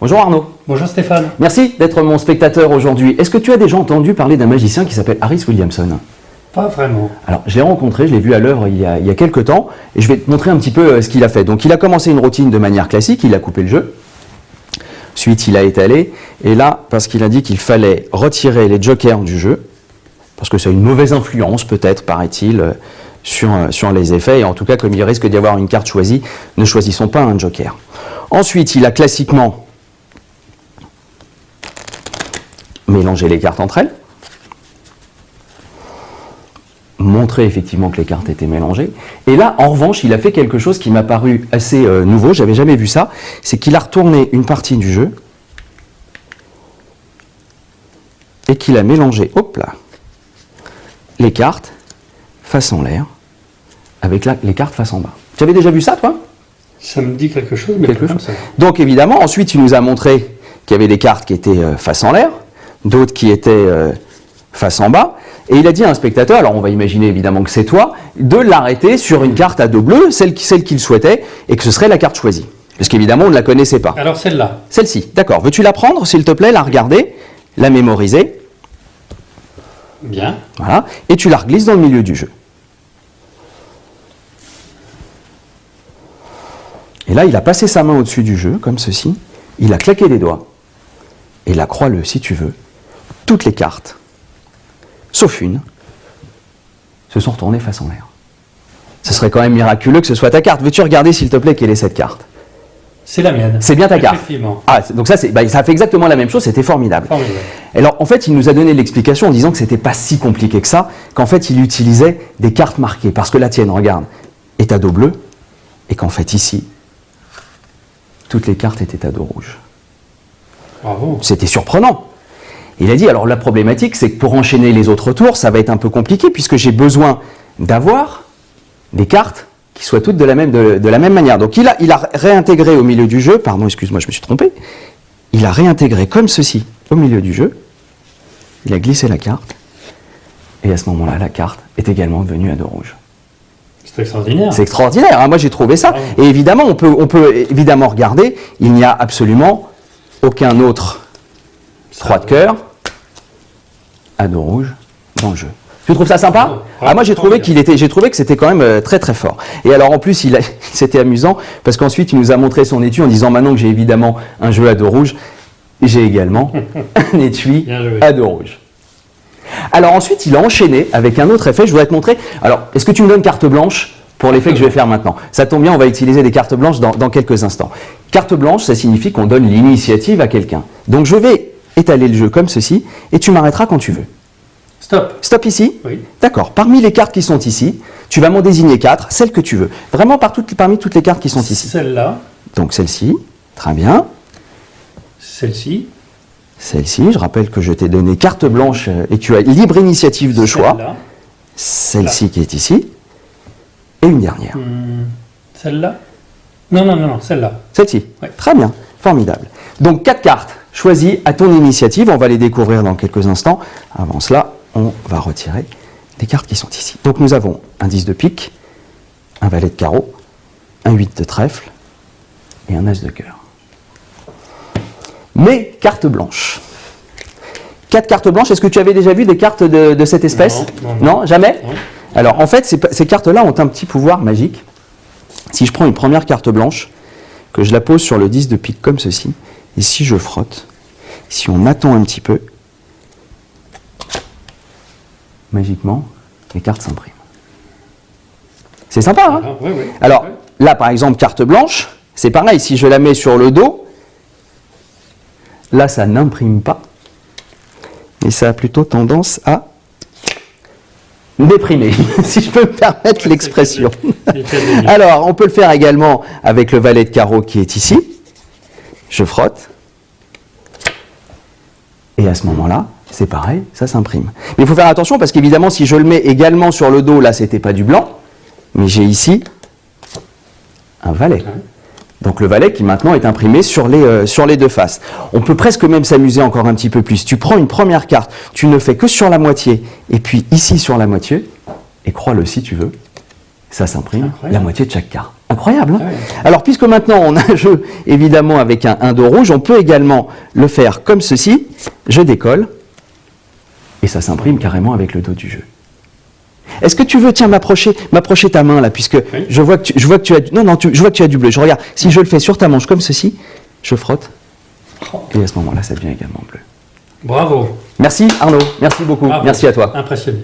Bonjour Arnaud. Bonjour Stéphane. Merci d'être mon spectateur aujourd'hui. Est-ce que tu as déjà entendu parler d'un magicien qui s'appelle Harris Williamson? Pas vraiment. Alors, je l'ai rencontré, je l'ai vu à l'œuvre il y a quelques temps, et je vais te montrer un petit peu ce qu'il a fait. Donc, il a commencé une routine de manière classique, il a coupé le jeu. Ensuite, il a étalé, et là, parce qu'il a dit qu'il fallait retirer les jokers du jeu, parce que ça a une mauvaise influence, peut-être, paraît-il, sur les effets, et en tout cas, comme il risque d'y avoir une carte choisie, ne choisissons pas un joker. Ensuite, il a classiquement mélangé les cartes entre elles, montrer effectivement que les cartes étaient mélangées. Et là, en revanche, il a fait quelque chose qui m'a paru assez nouveau, j'avais jamais vu ça, c'est qu'il a retourné une partie du jeu et qu'il a mélangé, hop là, les cartes face en l'air avec les cartes face en bas. Tu avais déjà vu ça, toi? Ça me dit quelque chose, mais quelque pas comme chose. ça. Donc évidemment, ensuite, il nous a montré qu'il y avait des cartes qui étaient face en l'air, d'autres qui étaient face en bas. Et il a dit à un spectateur, alors on va imaginer évidemment que c'est toi, de l'arrêter sur une carte à dos bleu, celle qu'il souhaitait, et que ce serait la carte choisie. Parce qu'évidemment, on ne la connaissait pas. Alors celle-là. Celle-ci, d'accord. Veux-tu la prendre, s'il te plaît, la regarder, la mémoriser? Bien. Voilà. Et tu la reglisses dans le milieu du jeu. Et là, il a passé sa main au-dessus du jeu, comme ceci. Il a claqué des doigts. Et là, crois-le, si tu veux, toutes les cartes, sauf une, se sont retournées face en l'air. Ce serait quand même miraculeux que ce soit ta carte. Veux-tu regarder, s'il te plaît, quelle est cette carte? C'est la mienne. C'est bien ta carte. Effectivement. Ah, donc ça, ça fait exactement la même chose, c'était formidable. Formidable. Alors, en fait, il nous a donné l'explication en disant que c'était pas si compliqué que ça, qu'en fait, il utilisait des cartes marquées. Parce que la tienne, regarde, est à dos bleu, et qu'en fait, ici, toutes les cartes étaient à dos rouge. Bravo. C'était surprenant. Il a dit, alors la problématique, c'est que pour enchaîner les autres tours, ça va être un peu compliqué, puisque j'ai besoin d'avoir des cartes qui soient toutes de la même manière. Donc il a réintégré au milieu du jeu, pardon, excuse-moi, je me suis trompé, il a réintégré comme ceci au milieu du jeu, il a glissé la carte, et à ce moment-là, la carte est également devenue à dos rouge. C'est extraordinaire. C'est extraordinaire, hein, moi j'ai trouvé ça. Bravo. Et évidemment, on peut évidemment regarder, il n'y a absolument aucun autre 3 de cœur à dos rouge dans le jeu. Tu trouves ça sympa? Bravo. Ah, moi j'ai trouvé que c'était quand même très très fort. Et alors en plus, c'était amusant parce qu'ensuite il nous a montré son étui en disant maintenant que j'ai évidemment un jeu à dos rouge, j'ai également un étui à dos rouge. Alors ensuite, il a enchaîné avec un autre effet, je voudrais te montrer. Alors, est-ce que tu me donnes carte blanche pour l'effet que je vais faire maintenant? Ça tombe bien, on va utiliser des cartes blanches dans quelques instants. Carte blanche, ça signifie qu'on donne l'initiative à quelqu'un. Donc je vais étaler le jeu comme ceci, et tu m'arrêteras quand tu veux. Stop. Stop ici? Oui. D'accord. Parmi les cartes qui sont ici, tu vas m'en désigner 4, celles que tu veux. Vraiment parmi toutes les cartes qui sont ici. Celle-là. Donc celle-ci, très bien. Celle-ci. Celle-ci, je rappelle que je t'ai donné carte blanche et tu as libre initiative de choix. Celle-là. Celle-ci qui est ici. Et une dernière. Celle-là. Non, celle-là. Celle-ci. Ouais. Très bien. Formidable. Donc 4 cartes choisies à ton initiative. On va les découvrir dans quelques instants. Avant cela, on va retirer les cartes qui sont ici. Donc nous avons un 10 de pique, un valet de carreau, un 8 de trèfle et un as de cœur. Mais carte blanche. 4 cartes blanches, est-ce que tu avais déjà vu des cartes de cette espèce? Non, jamais? Non. Alors en fait, ces cartes-là ont un petit pouvoir magique. Si je prends une première carte blanche, que je la pose sur le 10 de pique comme ceci, et si je frotte, si on attend un petit peu, magiquement, les cartes s'impriment. C'est sympa, hein? Oui. Alors, là, par exemple, carte blanche, c'est pareil, si je la mets sur le dos, là, ça n'imprime pas, et ça a plutôt tendance à déprimer, si je peux me permettre l'expression. Alors, on peut le faire également avec le valet de carreau qui est ici. Je frotte. Et à ce moment-là, c'est pareil, ça s'imprime. Mais il faut faire attention parce qu'évidemment, si je le mets également sur le dos, là, c'était pas du blanc, mais j'ai ici un valet. Donc le valet qui maintenant est imprimé sur les deux faces. On peut presque même s'amuser encore un petit peu plus. Tu prends une première carte, tu ne fais que sur la moitié, et puis ici sur la moitié, et crois-le si tu veux, ça s'imprime la moitié de chaque carte. Incroyable. Hein. Ah ouais. Alors, puisque maintenant on a un jeu évidemment avec un dos rouge, on peut également le faire comme ceci. Je décolle et ça s'imprime carrément avec le dos du jeu. Est-ce que tu veux, tiens, m'approcher ta main là, puisque Oui. je vois que tu as, je vois que tu as du bleu. Je regarde. Si je le fais sur ta manche comme ceci, je frotte Oh, et à ce moment-là, ça devient également bleu. bravo. Merci Arnaud. Merci beaucoup. Bravo. Merci à toi. Impressionné.